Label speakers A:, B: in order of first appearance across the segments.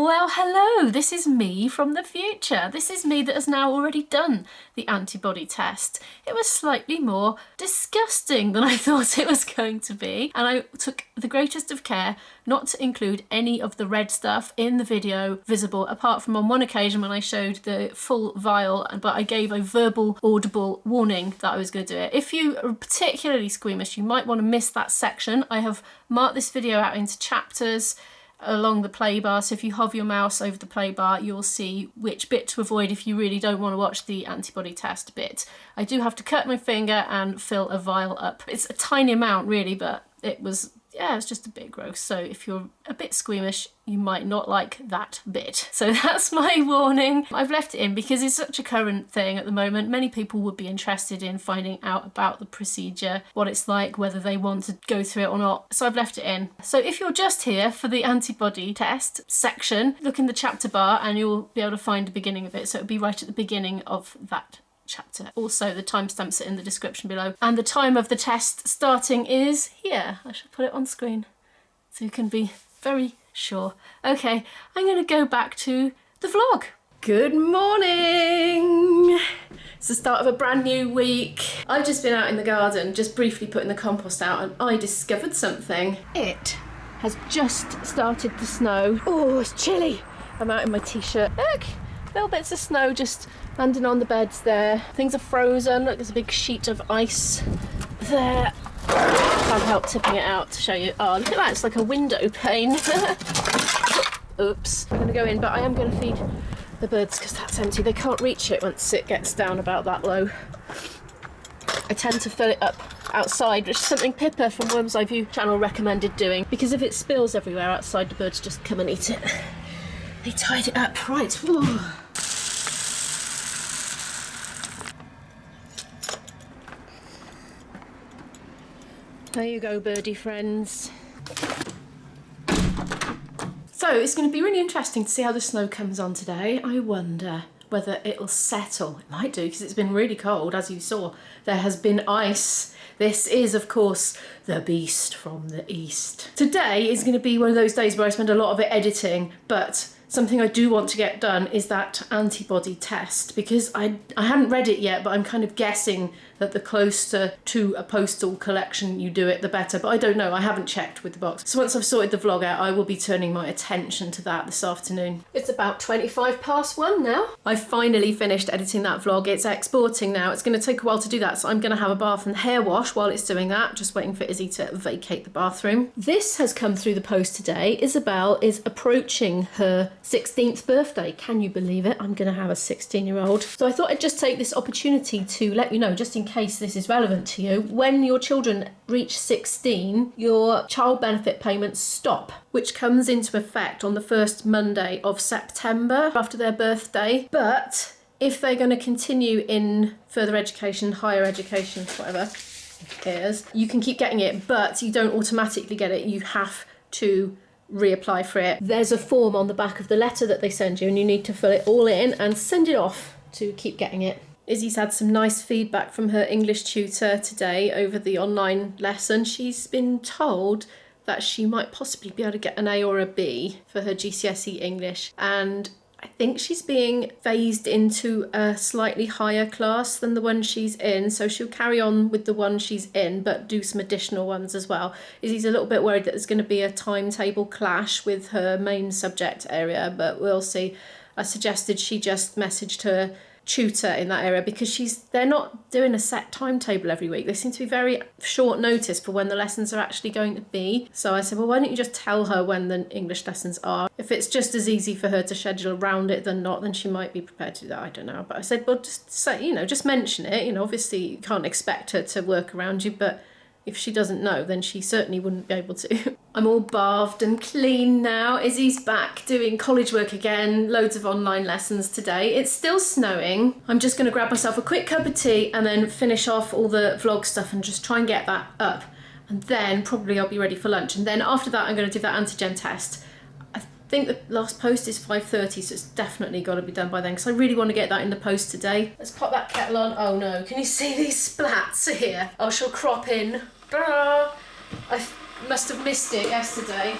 A: Well, hello, this is me from the future. This is me that has now already done the antibody test. It was slightly more disgusting than I thought it was going to be, and I took the greatest of care not to include any of the red stuff in the video visible, apart from on one occasion when I showed the full vial, but I gave a verbal, audible warning that I was going to do it. If you are particularly squeamish, you might want to miss that section. I have marked this video out into chapters along the play bar, so if you hover your mouse over the play bar you'll see which bit to avoid if you really don't want to watch the antibody test bit. I do have to cut my finger and fill a vial up. It's a tiny amount really, but it's just a bit gross, so if you're a bit squeamish you might not like that bit. So that's my warning. I've left it in because it's such a current thing at the moment. Many people would be interested in finding out about the procedure, what it's like, whether they want to go through it or not. So I've left it in. So if you're just here for the antibody test section, look in the chapter bar and you'll be able to find the beginning of it. So it'll be right at the beginning of that chapter. Also, the timestamps are in the description below. And the time of the test starting is here. I shall put it on screen so you can be very sure. Okay, I'm going to go back to the vlog. Good morning! It's the start of a brand new week. I've just been out in the garden, just briefly putting the compost out, and I discovered something. It has just started to snow. Oh, it's chilly. I'm out in my t-shirt. Look, little bits of snow just landing on the beds there. Things are frozen. Look, there's a big sheet of ice there. Can't help tipping it out to show you. Oh, look at that, it's like a window pane. Oops. I'm going to go in, but I am going to feed the birds because that's empty. They can't reach it once it gets down about that low. I tend to fill it up outside, which is something Pippa from Worm's Eye View channel recommended doing, because if it spills everywhere outside, the birds just come and eat it. They tied it up. Right. Ooh. There you go, birdie friends. So it's going to be really interesting to see how the snow comes on today. I wonder whether it'll settle. It might do because it's been really cold, as you saw. There has been ice. This is, of course, the beast from the east. Today is going to be one of those days where I spend a lot of it editing, but something I do want to get done is that antibody test, because I haven't read it yet, but I'm kind of guessing that the closer to a postal collection you do it, the better. But I don't know, I haven't checked with the box. So once I've sorted the vlog out, I will be turning my attention to that this afternoon. It's about 1:25 now. I've finally finished editing that vlog. It's exporting now. It's going to take a while to do that, so I'm going to have a bath and hair wash while it's doing that, just waiting for Izzy to vacate the bathroom. This has come through the post today. Isabel is approaching her 16th birthday. Can you believe it? I'm going to have a 16-year-old. So I thought I'd just take this opportunity to let you know, just in case this is relevant to you, when your children reach 16, your child benefit payments stop, which comes into effect on the first Monday of September after their birthday. But if they're going to continue in further education, higher education, whatever it is, you can keep getting it, but you don't automatically get it. You have to reapply for it. There's a form on the back of the letter that they send you, and you need to fill it all in and send it off to keep getting it. Izzy's had some nice feedback from her English tutor today over the online lesson. She's been told that she might possibly be able to get an A or a B for her GCSE English, and I think she's being phased into a slightly higher class than the one she's in, so she'll carry on with the one she's in but do some additional ones as well. Izzy's a little bit worried that there's going to be a timetable clash with her main subject area, but we'll see. I suggested she just messaged her tutor in that area, because they're not doing a set timetable every week. They seem to be very short notice for when the lessons are actually going to be. So I said, well, why don't you just tell her when the English lessons are? If it's just as easy for her to schedule around it than not, then she might be prepared to do that. I don't know. But I said, well, just say, just mention it. Obviously you can't expect her to work around you, but if she doesn't know, then she certainly wouldn't be able to. I'm all bathed and clean now. Izzy's back doing college work again, loads of online lessons today. It's still snowing. I'm just going to grab myself a quick cup of tea and then finish off all the vlog stuff and just try and get that up. And then probably I'll be ready for lunch. And then after that, I'm going to do that antigen test. I think the last post is 5:30, so it's definitely got to be done by then, because I really want to get that in the post today. Let's pop that kettle on. Oh no, can you see these splats here? I shall crop in. I must have missed it yesterday.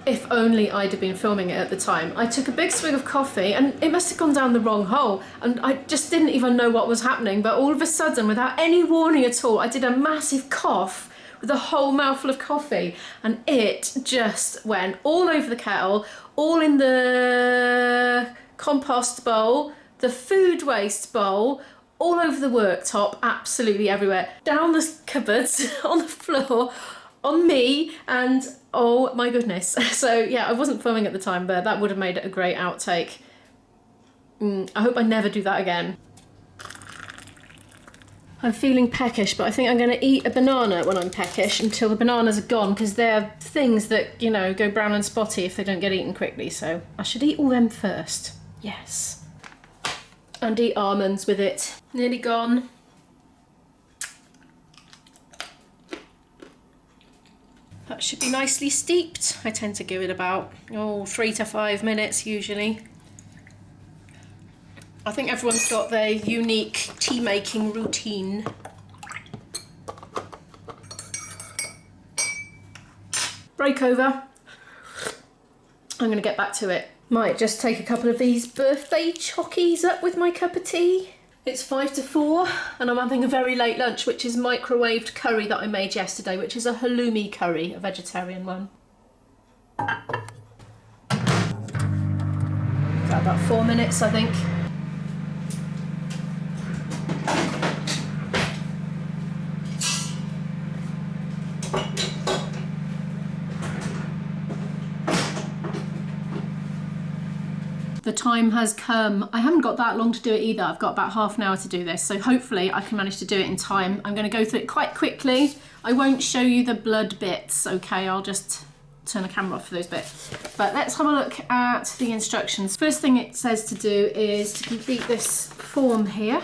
A: If only I'd have been filming it at the time. I took a big swig of coffee and it must have gone down the wrong hole, and I just didn't even know what was happening, but all of a sudden, without any warning at all, I did a massive cough with a whole mouthful of coffee, and it just went all over the kettle, all in the compost bowl, the food waste bowl, all over the worktop, absolutely everywhere, down the cupboards, on the floor, on me, and oh my goodness. So yeah, I wasn't filming at the time, but that would have made it a great outtake. I hope I never do that again. I'm feeling peckish, but I think I'm going to eat a banana when I'm peckish until the bananas are gone, because they're things that, you know, go brown and spotty if they don't get eaten quickly, so I should eat all them first. Yes. And eat almonds with it. Nearly gone. That should be nicely steeped. I tend to give it about 3 to 5 minutes usually. I think everyone's got their unique tea making routine. Break over. I'm going to get back to it. Might just take a couple of these birthday chockies up with my cup of tea. It's 5 to 4 and I'm having a very late lunch, which is microwaved curry that I made yesterday, which is a halloumi curry, a vegetarian one. Got about 4 minutes, I think. The time has come. I haven't got that long to do it either. I've got about half an hour to do this, so hopefully I can manage to do it in time. I'm going to go through it quite quickly. I won't show you the blood bits, okay? I'll just turn the camera off for those bits. But let's have a look at the instructions. First thing it says to do is to complete this form here,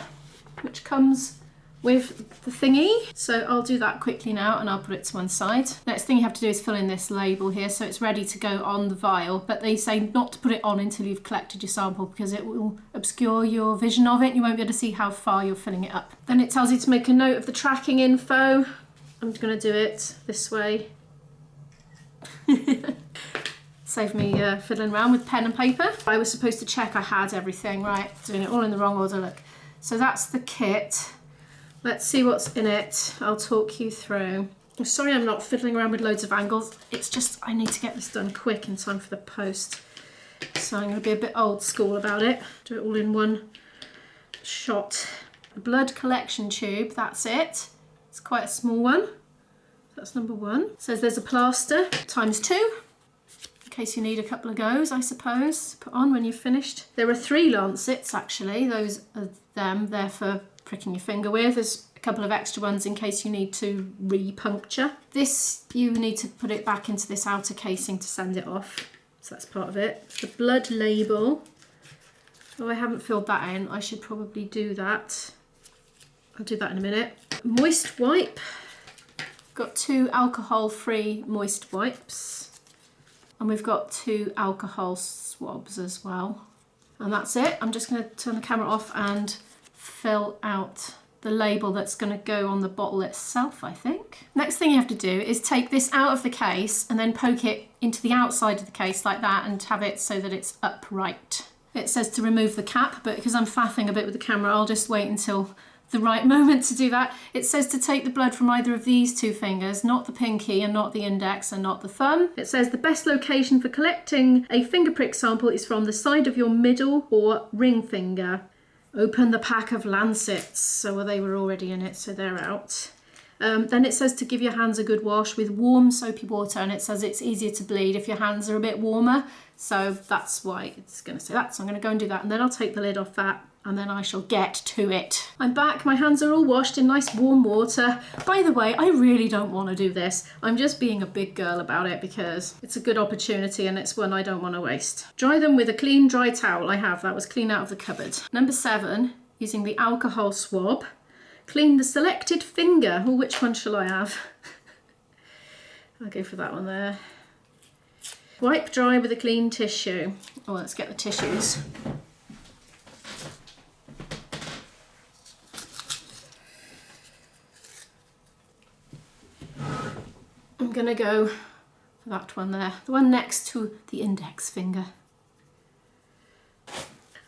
A: which comes with the thingy. So I'll do that quickly now and I'll put it to one side. Next thing you have to do is fill in this label here so it's ready to go on the vial, but they say not to put it on until you've collected your sample because it will obscure your vision of it. You won't be able to see how far you're filling it up. Then it tells you to make a note of the tracking info. I'm going to do it this way. Save me fiddling around with pen and paper. I was supposed to check I had everything right, doing it all in the wrong order, look. So that's the kit. Let's see what's in it. I'll talk you through. I'm sorry I'm not fiddling around with loads of angles. It's just I need to get this done quick in time for the post. So I'm going to be a bit old school about it. Do it all in one shot. The blood collection tube, that's it. It's quite a small one. That's number 1. It says there's a plaster, ×2. In case you need a couple of goes, I suppose, put on when you've finished. There are 3 lancets actually. Those are them. They're for pricking your finger with. There's a couple of extra ones in case you need to re-puncture. This, you need to put it back into this outer casing to send it off. So that's part of it. The blood label. Oh, I haven't filled that in. I should probably do that. I'll do that in a minute. Moist wipe. Got 2 alcohol-free moist wipes. And we've got 2 alcohol swabs as well. And that's it. I'm just going to turn the camera off and fill out the label that's going to go on the bottle itself, I think. Next thing you have to do is take this out of the case and then poke it into the outside of the case like that and have it so that it's upright. It says to remove the cap, but because I'm faffing a bit with the camera, I'll just wait until the right moment to do that. It says to take the blood from either of these 2 fingers, not the pinky and not the index and not the thumb. It says the best location for collecting a finger prick sample is from the side of your middle or ring finger. Open the pack of lancets. So well, they were already in it, so they're out. Then it says to give your hands a good wash with warm soapy water, and it says it's easier to bleed if your hands are a bit warmer. So that's why it's going to say that. So I'm going to go and do that, and then I'll take the lid off that, and then I shall get to it. I'm back. My hands are all washed in nice warm water. By the way, I really don't want to do this. I'm just being a big girl about it because it's a good opportunity and it's one I don't want to waste. Dry them with a clean, dry towel. I have. That was clean out of the cupboard. Number 7, using the alcohol swab. Clean the selected finger. Oh, which one shall I have? I'll go for that one there. Wipe dry with a clean tissue. Oh, let's get the tissues. I'm gonna go for That one there, the one next to the index finger.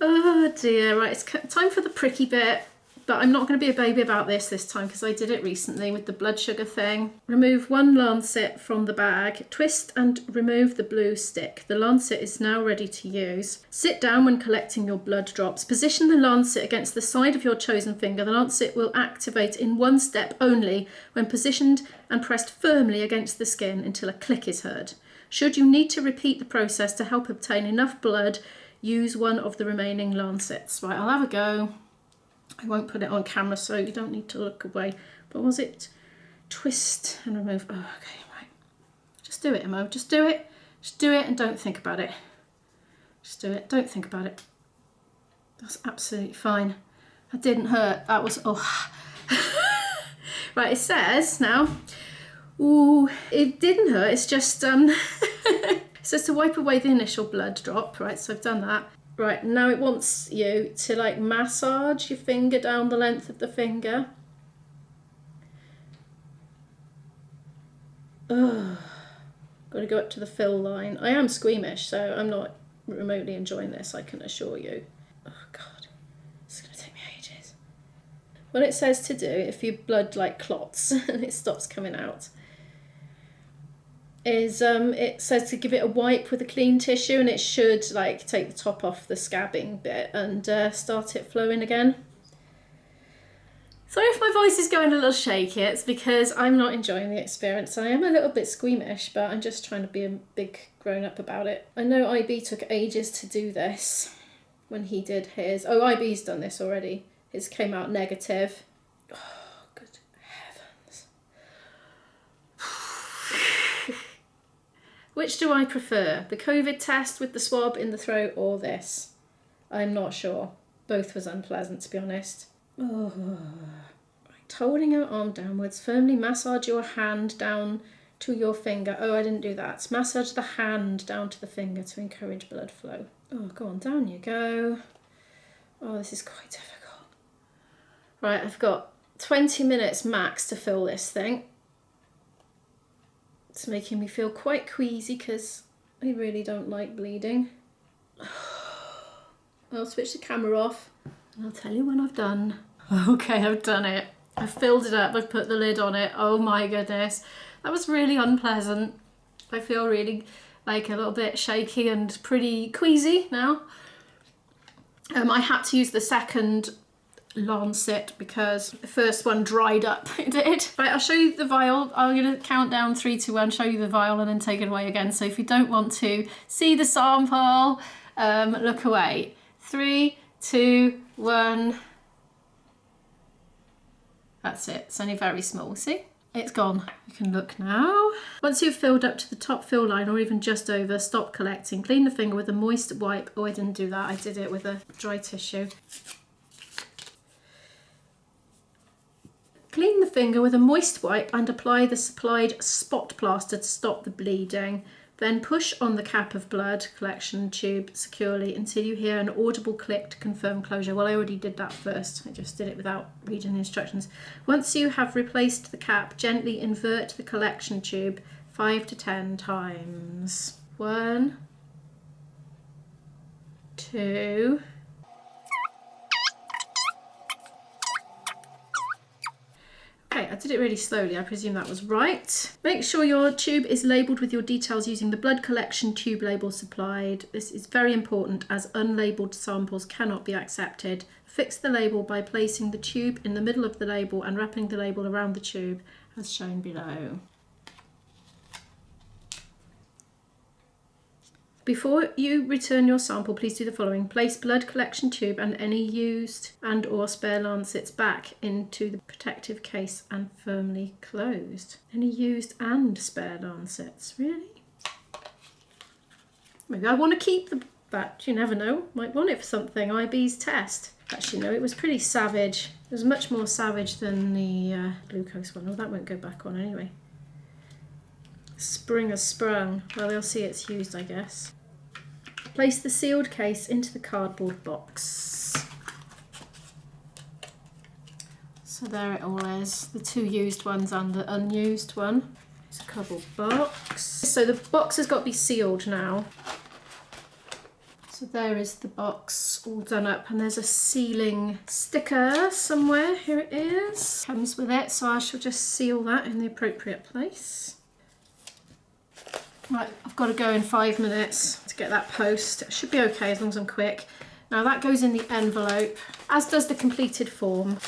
A: Oh dear, right, it's time for the pricky bit, but I'm not going to be a baby about this time because I did it recently with the blood sugar thing. Remove one lancet from the bag, twist and remove the blue stick. The lancet is now ready to use. Sit down when collecting your blood drops. Position the lancet against the side of your chosen finger. The lancet will activate in one step only when positioned and pressed firmly against the skin until a click is heard. Should you need to repeat the process to help obtain enough blood, use one of the remaining lancets. Right, I'll have a go. I won't put it on camera so you don't need to look away. But was it twist and remove? Oh, okay, right. Just do it, Imo. Just do it. Just do it and don't think about it. Just do it. Don't think about it. That's absolutely fine. That didn't hurt. That was, oh. Right, it says now, ooh, it didn't hurt. It's just, it says to wipe away the initial blood drop. Right, so I've done that. Right, now it wants you to like massage your finger down the length of the finger. Ugh. Got to go up to the fill line. I am squeamish, so I'm not remotely enjoying this, I can assure you. Oh God, it's going to take me ages. What it says to do, if your blood like clots and it stops coming out, is it says to give it a wipe with a clean tissue, and it should like take the top off the scabbing bit and start it flowing again. Sorry if my voice is going a little shaky, it's because I'm not enjoying the experience. I am a little bit squeamish, but I'm just trying to be a big grown up about it. I know IB took ages to do this when he did his. Oh, IB's done this already. His came out negative. Oh, good heavens. Which do I prefer? The COVID test with the swab in the throat or this? I'm not sure. Both was unpleasant, to be honest. Oh. Right, holding your arm downwards, firmly massage your hand down to your finger. Oh, I didn't do that. Massage the hand down to the finger to encourage blood flow. Oh, go on, down you go. Oh, this is quite difficult. Right, I've got 20 minutes max to fill this thing. It's making me feel quite queasy because I really don't like bleeding. I'll switch the camera off and I'll tell you when I've done. Okay, I've done it. I've filled it up, I've put the lid on it. Oh my goodness. That was really unpleasant. I feel really like a little bit shaky and pretty queasy now. I had to use the second lancet because the first one dried up. It did. Right, I'll show you the vial. I'm going to count down 3, 2, 1, show you the vial and then take it away again. So if you don't want to see the sample, look away. 3, 2, 1. That's it. It's only very small. See? It's gone. You can look now. Once you've filled up to the top fill line or even just over, stop collecting. Clean the finger with a moist wipe. Oh, I didn't do that. I did it with a dry tissue. Clean the finger with a moist wipe and apply the supplied spot plaster to stop the bleeding. Then push on the cap of blood collection tube securely until you hear an audible click to confirm closure. Well, I already did that first. I just did it without reading the instructions. Once you have replaced the cap, gently invert the collection tube 5 to 10 times. 1, 2. Okay, I did it really slowly. I presume that was right. Make sure your tube is labelled with your details using the blood collection tube label supplied. This is very important as unlabelled samples cannot be accepted. Fix the label by placing the tube in the middle of the label and wrapping the label around the tube as shown below. Before you return your sample, please do the following. Place blood collection tube and any used and or spare lancets back into the protective case and firmly closed. Any used and spare lancets, really? Maybe I want to keep that, you never know. Might want it for something. IB's test. Actually, no, it was pretty savage. It was much more savage than the glucose one. Oh, that won't go back on anyway. Spring has sprung. Well, they'll see it's used, I guess. Place the sealed case into the cardboard box. So there it all is. The 2 used ones and the unused one. It's a cardboard box. So the box has got to be sealed now. So there is the box all done up, and there's a sealing sticker somewhere. Here it is. Comes with it, so I shall just seal that in the appropriate place. Right, I've got to go in 5 minutes to get that post. It should be okay as long as I'm quick. Now that goes in the envelope, as does the completed form.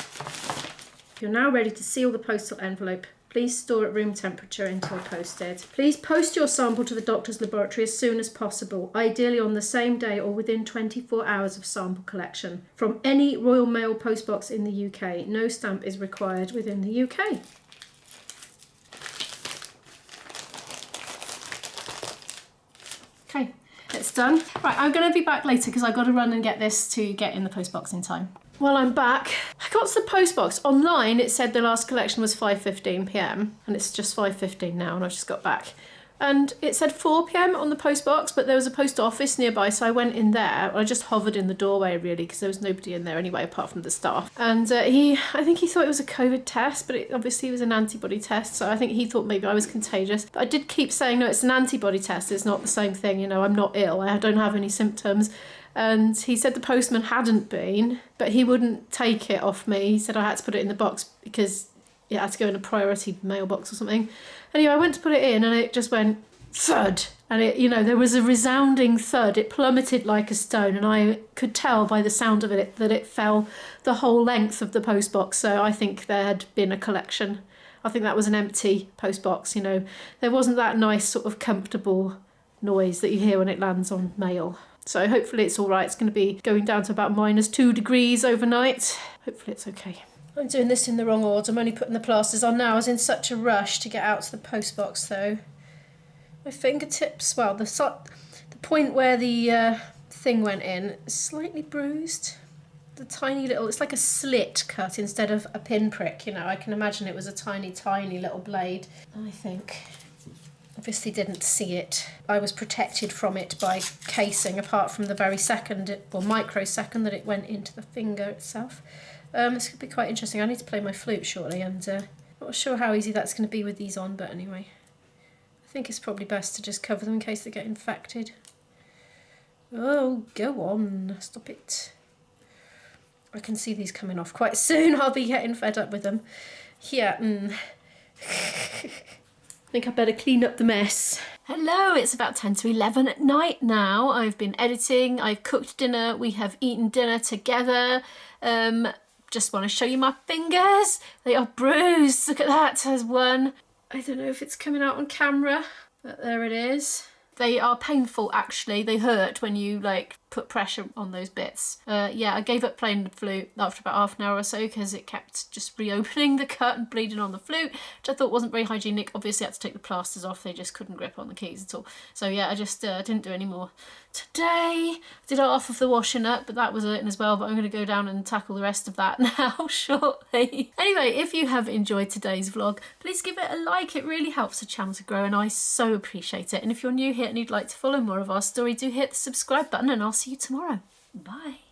A: You're now ready to seal the postal envelope. Please store at room temperature until posted. Please post your sample to the doctor's laboratory as soon as possible, ideally on the same day or within 24 hours of sample collection. From any Royal Mail postbox in the UK. No stamp is required within the UK. Okay, it's done. Right, I'm going to be back later because I've got to run and get this to get in the postbox in time. While I'm back, I got to the postbox. Online it said the last collection was 5:15 p.m. and it's just 5:15 now and I've just got back. And it said 4 p.m. on the postbox, but there was a post office nearby, so I went in there. I just hovered in the doorway really because there was nobody in there anyway apart from the staff. And I think he thought it was a COVID test, but it obviously was an antibody test, so I think he thought maybe I was contagious. But I did keep saying, no, it's an antibody test, it's not the same thing, you know, I'm not ill, I don't have any symptoms. And he said the postman hadn't been, but he wouldn't take it off me. He said I had to put it in the box because it had to go in a priority mailbox or something. Anyway, I went to put it in and it just went thud. And it, you know, there was a resounding thud. It plummeted like a stone, and I could tell by the sound of it that it fell the whole length of the postbox. So I think there had been a collection. I think that was an empty postbox, you know. There wasn't that nice sort of comfortable noise that you hear when it lands on mail. So hopefully it's all right. It's going to be going down to about -2 degrees overnight. Hopefully it's okay. I'm doing this in the wrong order. I'm only putting the plasters on now. I was in such a rush to get out to the postbox though. My fingertips, well, the point where the thing went in is slightly bruised. The tiny little, it's like a slit cut instead of a pinprick, you know. I can imagine it was a tiny, tiny little blade, I think. Obviously didn't see it. I was protected from it by casing, apart from the very second, or microsecond that it went into the finger itself. This could be quite interesting. I need to play my flute shortly, and not sure how easy that's going to be with these on, but anyway. I think it's probably best to just cover them in case they get infected. Oh, go on. Stop it. I can see these coming off quite soon. I'll be getting fed up with them. Yeah, I think I better clean up the mess. Hello, it's about 10 to 11 at night now. I've been editing, I've cooked dinner, we have eaten dinner together. Just want to show you my fingers. They are bruised. Look at that, there's one. I don't know if it's coming out on camera, but there it is. They are painful actually, they hurt when you like put pressure on those bits. Yeah, I gave up playing the flute after about half an hour or so because it kept just reopening the cut and bleeding on the flute, which I thought wasn't very hygienic. Obviously I had to take the plasters off, they just couldn't grip on the keys at all. So yeah, I just didn't do any more today. I did half of the washing up, but that was it as well, but I'm going to go down and tackle the rest of that now shortly. Anyway, if you have enjoyed today's vlog, please give it a like, it really helps the channel to grow and I so appreciate it. And if you're new here and you'd like to follow more of our story, do hit the subscribe button and I'll see you tomorrow. Bye.